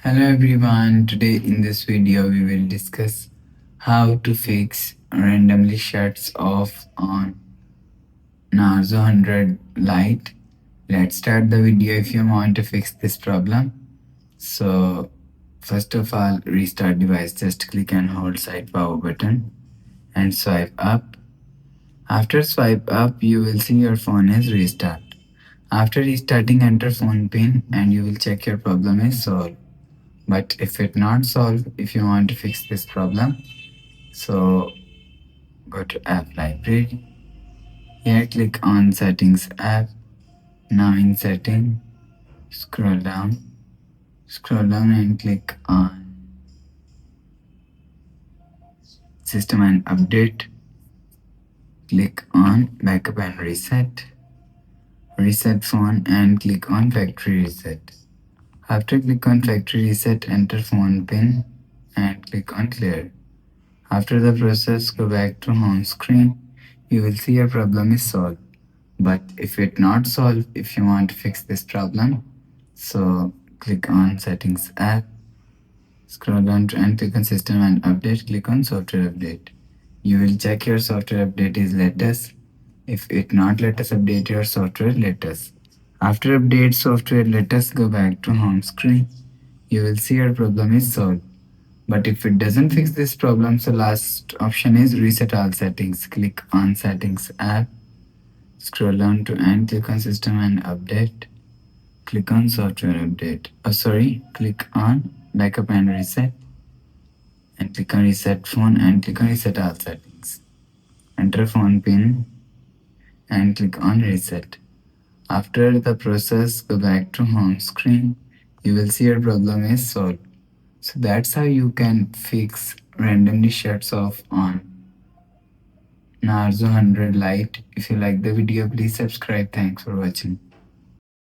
Hello everyone, today in this video we will discuss how to fix randomly shuts off on Narzo 100 Lite. Let's start the video if you want to fix this problem. So first of all, restart device. Just click and hold side power button and swipe up. After swipe up, you will see your phone is restart. After restarting, enter phone pin and you will check your problem is solved. But if it not solved, if you want to fix this problem, so go to app library. Here click on settings app. Now in setting, scroll down and click on system and update. Click on backup and reset phone and click on factory reset. After click on factory reset, enter phone pin and click on clear. After the process, go back to home screen. You will see your problem is solved. But if it not solved, if you want to fix this problem, so click on settings app, scroll down to and click on system and update, click on software update. You will check your software update is latest. If it not latest, update your software latest. After update software latest, go back to home screen. You will see your problem is solved. But if it doesn't fix this problem, so last option is reset all settings. Click on settings app, scroll down to and click on system and update. Click on software update. Click on backup and reset and click on reset phone and click on reset all settings. Enter phone pin and click on reset. After the process, go back to home screen. You will see your problem is solved. So that's how you can fix randomly shuts off on Narzo 100 Lite. If you like the video, please subscribe. Thanks for watching.